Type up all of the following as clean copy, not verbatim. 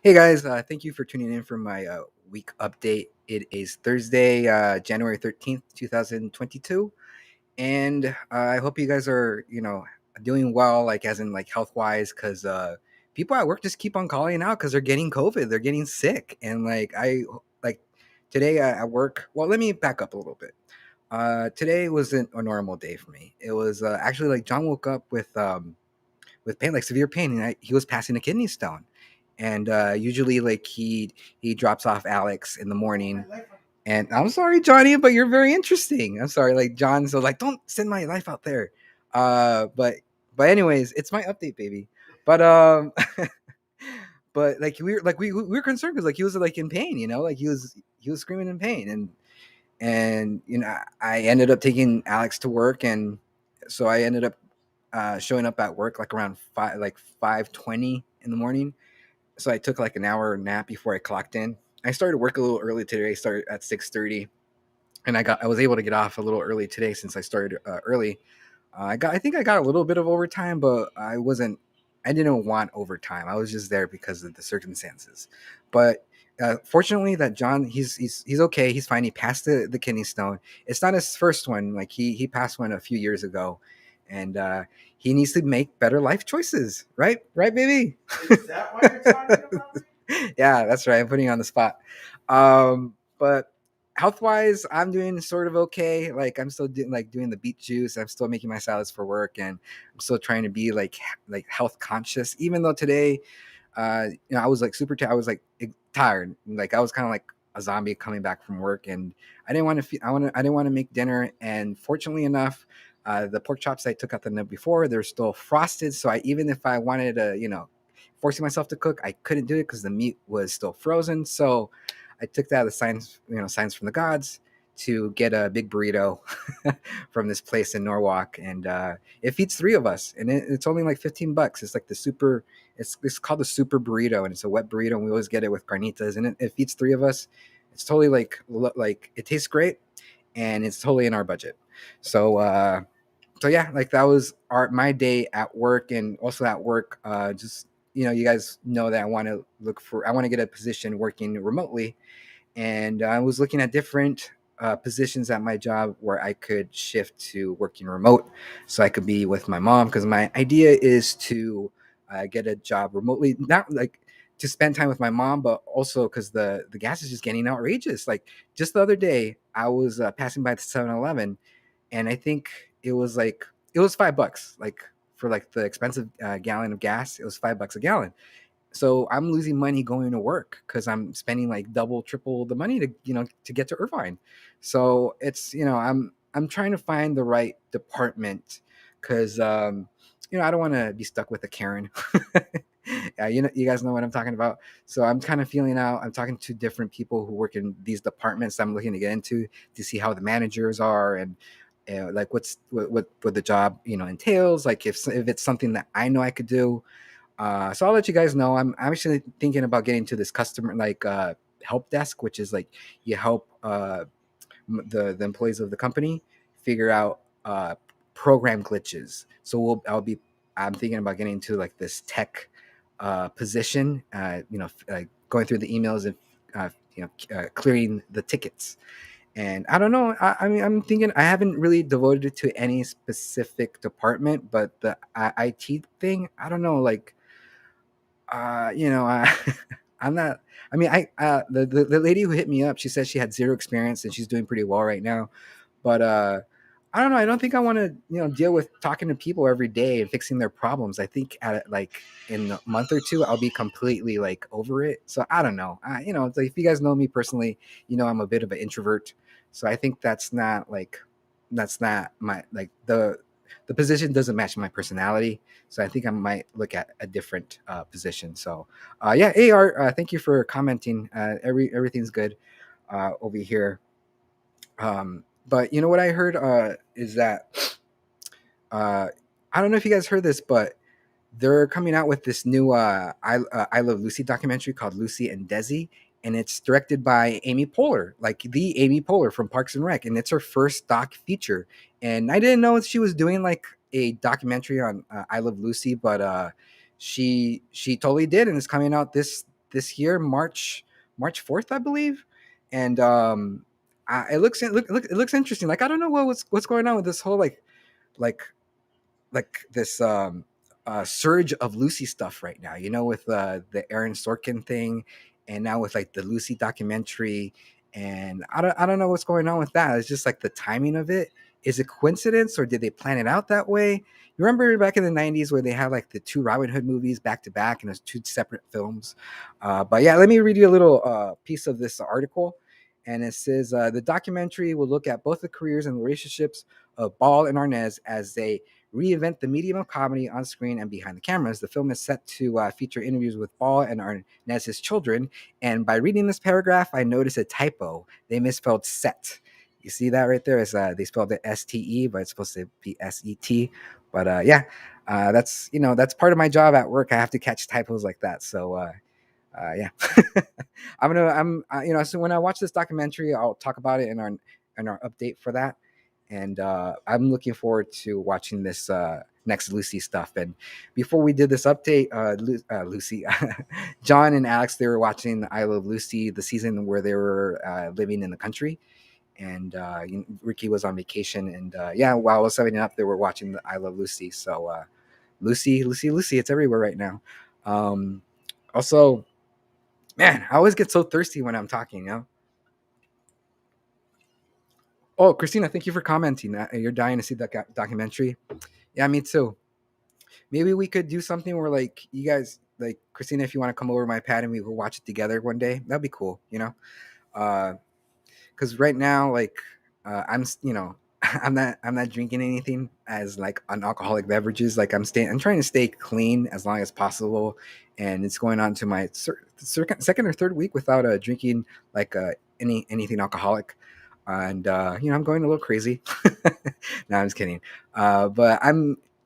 Hey guys, thank you for tuning in for my week update. It is Thursday, January 13th, 2022. And I hope you guys are, doing well, like as in like health wise, because people at work just keep on calling out because they're getting COVID, they're getting sick. And like today at work, well, let me back up a little bit. Today wasn't a normal day for me. It was actually like John woke up with pain, like severe pain, and he was passing a kidney stone. And usually, like he drops off Alex in the morning. And I'm sorry, Johnny, but you're very interesting. I'm sorry, like John. So like, don't send my life out there. Uh, but but anyways, it's my update, baby. But but like we were concerned because like he was like in pain, like he was screaming in pain, and I ended up taking Alex to work, and so I ended up showing up at work like around 5:20 in the morning. So I took like an hour nap before I clocked in. I started work a little early today. I started at 6:30, and I was able to get off a little early today since I started early. I think I got a little bit of overtime, but I didn't want overtime. I was just there because of the circumstances. But fortunately, that John, he's okay. He's fine. He passed the kidney stone. It's not his first one. Like he passed one a few years ago, and he needs to make better life choices. Right, baby. Is that why you're talking about me? Yeah, that's right. I'm putting you on the spot. But health wise, I'm doing sort of okay. Like I'm still doing the beet juice. I'm still making my salads for work, and I'm still trying to be like health conscious. Even though today, I was like I was like tired. Like I was kind of like a zombie coming back from work, and I didn't want to. I didn't want to make dinner. And fortunately enough, the pork chops I took out the night before, they're still frosted. So even if I wanted to, forcing myself to cook, I couldn't do it because the meat was still frozen. So I took that as signs, signs from the gods to get a big burrito from this place in Norwalk, and it feeds three of us, and it's only like $15. It's like the super. It's called the super burrito, and it's a wet burrito, and we always get it with carnitas, and it feeds three of us. It's totally like it tastes great, and it's totally in our budget. So so yeah, like that was my day at work, and also at work, just you guys know that I want to get a position working remotely, and I was looking at different positions at my job where I could shift to working remote, so I could be with my mom. Because my idea is to get a job remotely, not like to spend time with my mom, but also because the gas is just getting outrageous. Like just the other day, I was passing by the 7-Eleven, and I think it was $5, like for like the expensive gallon of gas. It was $5 a gallon, so I'm losing money going to work because I'm spending like double, triple the money to to get to Irvine. So it's I'm trying to find the right department because I don't want to be stuck with a Karen. Yeah, you guys know what I'm talking about. So I'm kind of feeling out. I'm talking to different people who work in these departments I'm looking to get into to see how the managers are, and like what the job entails. Like if it's something that I know I could do. So I'll let you guys know. I'm actually thinking about getting to this customer help desk, which is like you help the employees of the company figure out program glitches. So I'm thinking about getting into like this tech position. Going through the emails and clearing the tickets. And I don't know. I mean, I'm thinking I haven't really devoted it to any specific department, but the IT thing, I don't know. Like I'm not. I mean, the lady who hit me up, she said she had zero experience and she's doing pretty well right now. But I don't know. I don't think I want to deal with talking to people every day and fixing their problems. I think like in a month or two, I'll be completely like over it. So I don't know. It's like, if you guys know me personally, I'm a bit of an introvert. So I think that's not my like the position doesn't match my personality. So I think I might look at a different position. So yeah, AR, thank you for commenting. Everything's good over here. But you know what I heard is that uh, I don't know if you guys heard this, but they're coming out with this new I Love Lucy documentary called Lucy and Desi, and it's directed by Amy Poehler, like the Amy Poehler from Parks and Rec, and it's her first doc feature. And I didn't know she was doing like a documentary on I Love Lucy, but she totally did, and it's coming out this year, March 4th, I believe. And it looks interesting. Like I don't know what's going on with this whole like this surge of Lucy stuff right now. You know, with the Aaron Sorkin thing, and now with like the Lucy documentary, and I don't know what's going on with that. It's just like the timing of it. Is it coincidence or did they plan it out that way? You remember back in the '90s where they had like the two Robin Hood movies back to back and it was two separate films. But yeah, let me read you a little piece of this article. And it says the documentary will look at both the careers and relationships of Ball and Arnaz as they reinvent the medium of comedy on screen and behind the cameras. The film is set to feature interviews with Ball and Arnaz's children. And by reading this paragraph, I noticed a typo. They misspelled set. You see that right there? Is they spelled it STE, but it's supposed to be SET. But yeah, that's part of my job at work. I have to catch typos like that. So yeah, so when I watch this documentary, I'll talk about it in our update for that. And I'm looking forward to watching this next Lucy stuff. And before we did this update, Lucy, John and Alex, they were watching I Love Lucy, the season where they were living in the country. And Ricky was on vacation. And yeah, while I was setting it up, they were watching the I Love Lucy. So Lucy, Lucy, Lucy, it's everywhere right now. Also, man, I always get so thirsty when I'm talking, you know? Oh, Christina, thank you for commenting. You're dying to see that documentary. Yeah, me too. Maybe we could do something where, like, you guys, like, Christina, if you want to come over to my pad and we will watch it together one day, that'd be cool, you know? Because right now, like, I'm not drinking anything as like non-alcoholic beverages. Like I'm trying to stay clean as long as possible, and it's going on to my second or third week without drinking like anything alcoholic, and I'm going a little crazy. No, I'm just kidding. But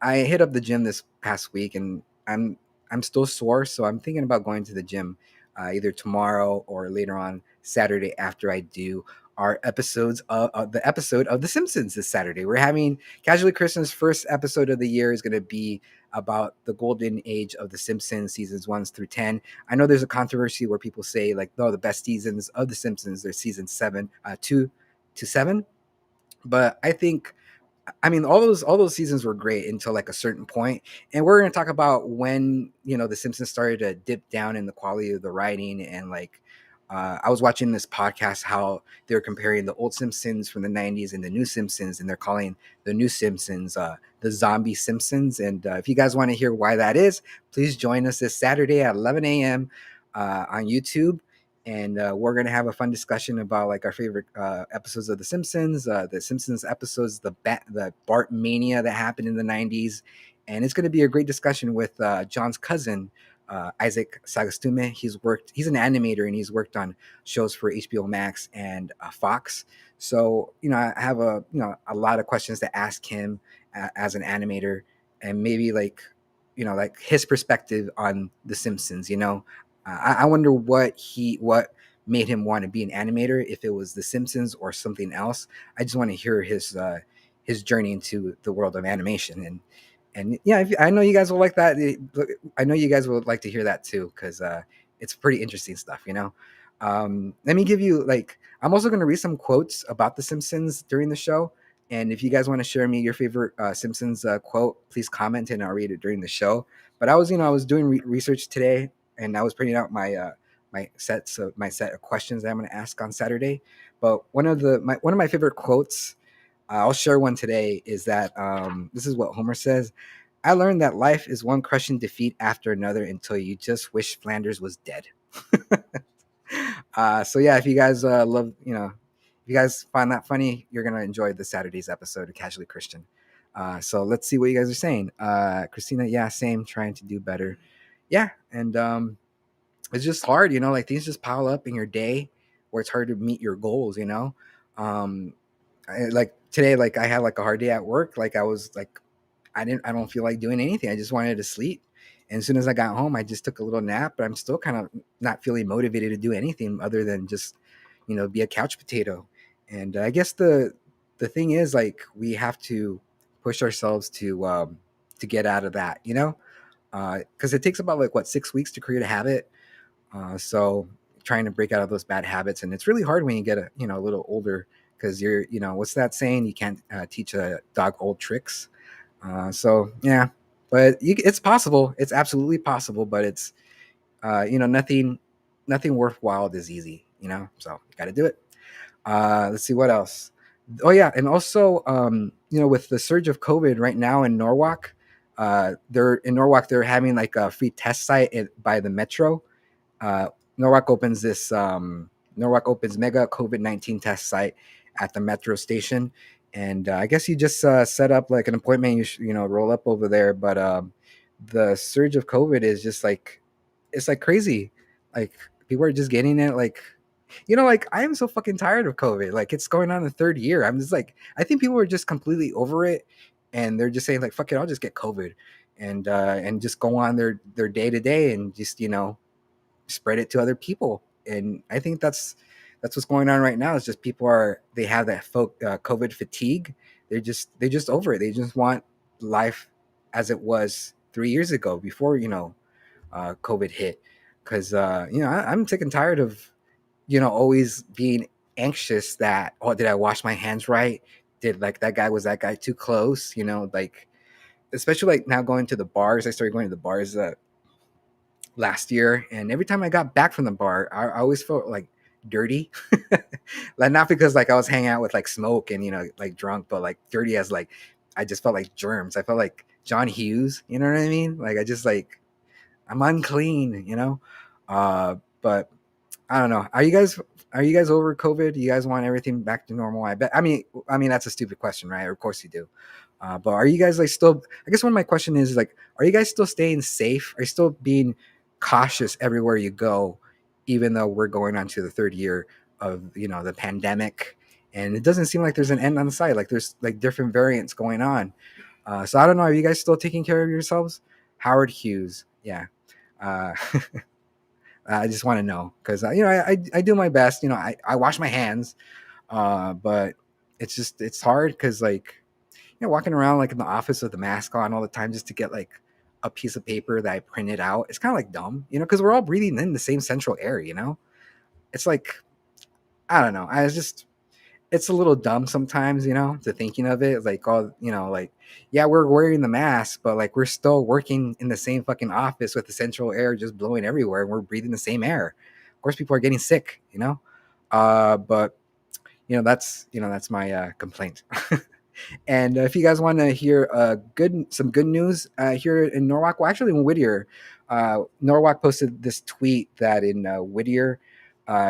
I hit up the gym this past week, and I'm still sore, so I'm thinking about going to the gym either tomorrow or later on Saturday after I do our episodes of the episode of The Simpsons this Saturday. We're having Casually Christian's first episode of the year is going to be about the golden age of The Simpsons, seasons 1 through 10. I know there's a controversy where people say like, no, the best seasons of The Simpsons, they're season 7, 2 to 7. But I mean, all those seasons were great until like a certain point, and we're going to talk about when the Simpsons started to dip down in the quality of the writing, and like I was watching this podcast how they were comparing the old Simpsons from the '90s and the new Simpsons, and they're calling the new Simpsons the Zombie Simpsons. And if you guys want to hear why that is, please join us this Saturday at 11 a.m. On YouTube, and we're gonna have a fun discussion about like our favorite episodes of the Simpsons episodes, the Bart mania that happened in the '90s, and it's gonna be a great discussion with John's cousin. Isaac Sagastume. He's an animator and he's worked on shows for HBO Max and Fox. So, I have a lot of questions to ask him as an animator, and maybe like his perspective on The Simpsons. I wonder what made him want to be an animator, if it was The Simpsons or something else. I just want to hear his journey into the world of animation. And yeah, I know you guys will like that. I know you guys would like to hear that too, because it's pretty interesting stuff. Let me give you I'm also going to read some quotes about The Simpsons during the show. And if you guys want to share me your favorite Simpsons quote, please comment and I'll read it during the show. But I was doing research today, and I was printing out my set of questions that I'm going to ask on Saturday. But one of my favorite quotes, I'll share one today, is that this is what Homer says. I learned that life is one crushing defeat after another until you just wish Flanders was dead. So yeah, if you guys if you guys find that funny, you're gonna enjoy the Saturday's episode of Casually Christian. So let's see what you guys are saying. Christina, yeah, same, trying to do better. Yeah, and it's just hard, like things just pile up in your day where it's hard to meet your goals. Um, like today, like I had like a hard day at work. Like I was like, I don't feel like doing anything. I just wanted to sleep. And as soon as I got home, I just took a little nap, but I'm still kind of not feeling motivated to do anything other than just, be a couch potato. And I guess the thing is, like, we have to push ourselves to get out of that, because it takes about like what 6 weeks to create a habit. So trying to break out of those bad habits, and it's really hard when you get a little older, because what's that saying? You can't teach a dog old tricks. So yeah, but it's possible. It's absolutely possible, but it's nothing worthwhile is easy. So you got to do it. Let's see what else. Oh yeah, and also with the surge of COVID right now in Norwalk, they're having like a free test site by the metro. uh, Norwalk opens this Norwalk opens mega COVID-19 test site at the metro station, and I guess you just set up like an appointment. Roll up over there, but the surge of COVID is just like it's like crazy. Like people are just getting it. Like I am so fucking tired of COVID. Like it's going on the third year. I'm just like I think people are just completely over it, and they're just saying like fuck it, I'll just get COVID, and just go on their day to day and just spread it to other people. And I think that's what's going on right now. Is just they have that COVID fatigue. They're just over it. They just want life as it was 3 years ago before COVID hit. Because I'm sick and tired of always being anxious that, oh, did I wash my hands right? Did like that guy too close? Like especially like now going to the bars. I started going to the bars last year, and every time I got back from the bar, I always felt like dirty. Like not because like I was hanging out with like smoke and like drunk, but like dirty as like I just felt like germs. I felt like John Hughes. You know what I mean? Like I just like I'm unclean. But I don't know. Are you guys over COVID? Do you guys want everything back to normal? I bet. I mean that's a stupid question, right? Of course you do. But are you guys like still? I guess one of my question is like, are you guys still staying safe? Are you still being cautious everywhere you go, even though we're going on to the third year of the pandemic, and it doesn't seem like there's an end on the side. Like there's like different variants going on. So I don't know. Are you guys still taking care of yourselves? Howard Hughes, yeah. Uh, I just want to know because I do my best. I wash my hands, but it's hard because like walking around like in the office with the mask on all the time just to get like a piece of paper that I printed out. It's kind of like dumb, because we're all breathing in the same central air. It's like I don't know. It's a little dumb sometimes, to thinking of it like all like yeah, we're wearing the mask, but like we're still working in the same fucking office with the central air just blowing everywhere, and we're breathing the same air. Of course, people are getting sick, but that's my complaint. And if you guys want to hear some good news here in Norwalk, well, actually in Whittier, Norwalk posted this tweet that in Whittier,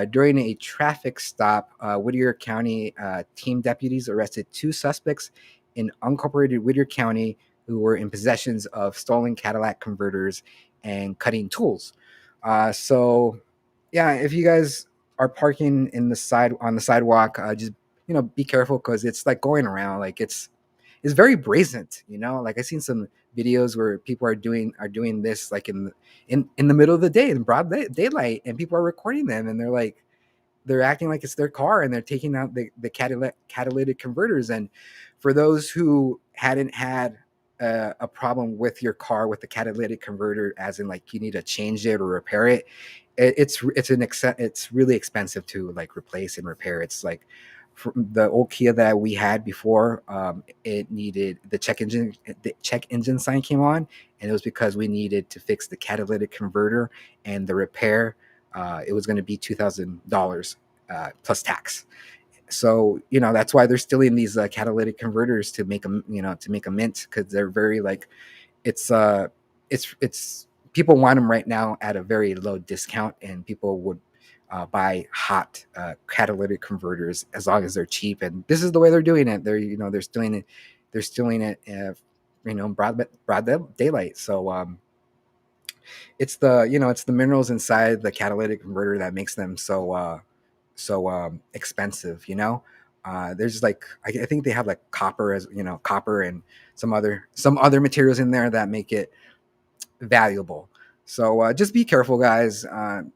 during a traffic stop, Whittier County team deputies arrested two suspects in unincorporated Whittier County who were in possessions of stolen Cadillac converters and cutting tools. So, yeah, if you guys are parking on the sidewalk, just be careful because it's like going around like it's very brazen. Like I've seen some videos where people are doing this like in the middle of the day in broad daylight, and people are recording them, and they're acting like it's their car, and they're taking out the catalytic converters. And for those who hadn't had a problem with your car with the catalytic converter, as in like you need to change it or repair it, it's really expensive to like replace and repair. It's like the old Kia that we had before, it needed the check engine sign came on, and it was because we needed to fix the catalytic converter, and the repair, it was going to be $2,000 plus tax. So that's why they're stealing these catalytic converters to make them to make a mint, because they're very like it's people want them right now at a very low discount, and people would buy hot catalytic converters as long as they're cheap. And this is the way they're doing it. They're stealing it broad daylight. So it's the minerals inside the catalytic converter that makes them so expensive. There's like I think they have like copper and some other materials in there that make it valuable. So just be careful, guys.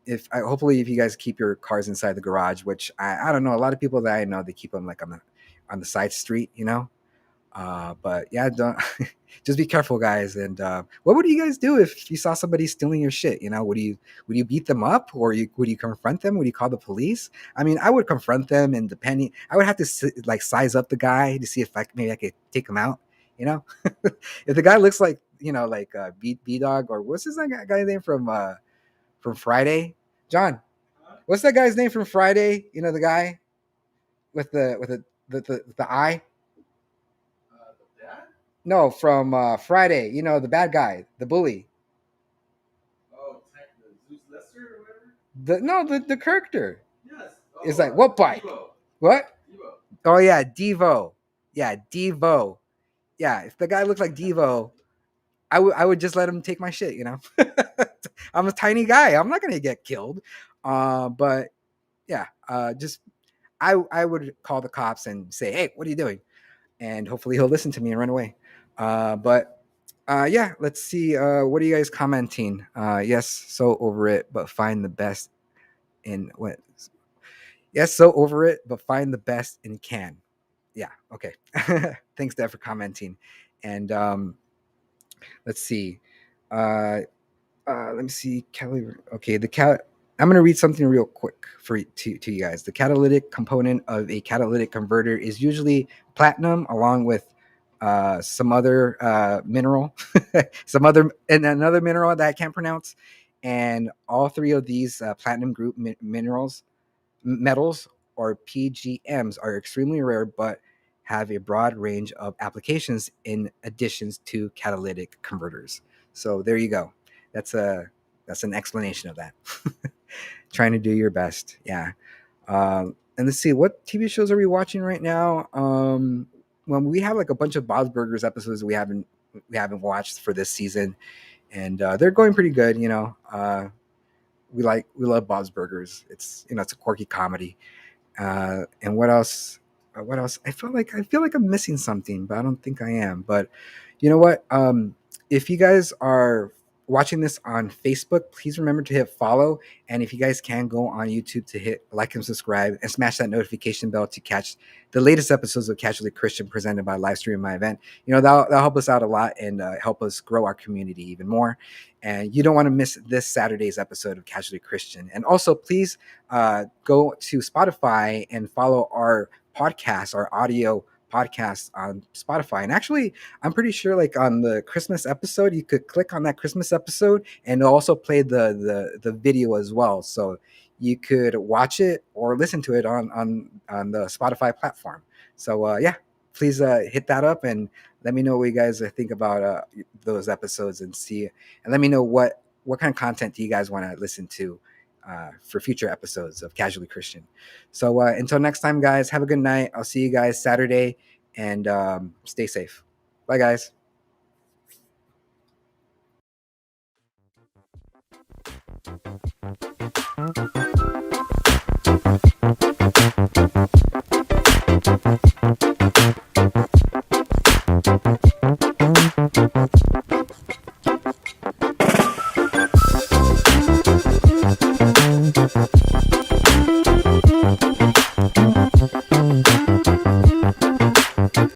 If hopefully if you guys keep your cars inside the garage, which I don't know, a lot of people that I know, they keep them like on the side street. But yeah, don't just be careful, guys. And what would you guys do if you saw somebody stealing your shit? You know, would you beat them up, or would you confront them? Would you call the police? I mean, I would confront them, and depending, I would have to like size up the guy to see if maybe I could take him out. You know, if the guy looks like like B Dog, or what's his guy's name from Friday, John. What's that guy's name from Friday? You know, the guy with the eye. No, from Friday. You know, the bad guy, the bully. The no, the character is like what bike? What? Oh yeah, Devo. Yeah, Devo. Yeah, if the guy looked like Devo, I would just let him take my shit. You know, I'm a tiny guy. I'm not gonna get killed. But yeah, just I would call the cops and say, hey, what are you doing? And hopefully he'll listen to me and run away. But yeah, let's see. What are you guys commenting? Yes, so over it, but find the best in what? Yes, so over it, but find the best in can. Yeah, okay. Thanks, Dad, for commenting. And let's see. Uh, let me see. Okay, the cat. I'm going to read something real quick to you guys. The catalytic component of a catalytic converter is usually platinum, along with some other mineral, some other and another mineral that I can't pronounce. And all three of these platinum group minerals, metals, or PGMs, are extremely rare, but have a broad range of applications in additions to catalytic converters. So there you go. That's a that's an explanation of that. Trying to do your best, yeah. And let's see, what TV shows are we watching right now? Well, we have like a bunch of Bob's Burgers episodes we haven't watched for this season, and they're going pretty good. We love Bob's Burgers. It's a quirky comedy. And what else? What else? I feel like I'm missing something, but I don't think I am. But you know what? If you guys are watching this on Facebook, please remember to hit follow. And if you guys can, go on YouTube to hit like and subscribe and smash that notification bell to catch the latest episodes of Casually Christian presented by Livestream My Event. That'll help us out a lot and help us grow our community even more. And you don't want to miss this Saturday's episode of Casually Christian. And also, please go to Spotify and follow our podcast, our audio podcast on Spotify. And actually, I'm pretty sure like on the Christmas episode, you could click on that Christmas episode and it'll also play the video as well. So you could watch it or listen to it on the Spotify platform. So yeah, please hit that up and let me know what you guys think about those episodes and let me know what kind of content do you guys want to listen to for future episodes of Casually Christian. So until next time, guys, have a good night. I'll see you guys Saturday and stay safe. Bye, guys.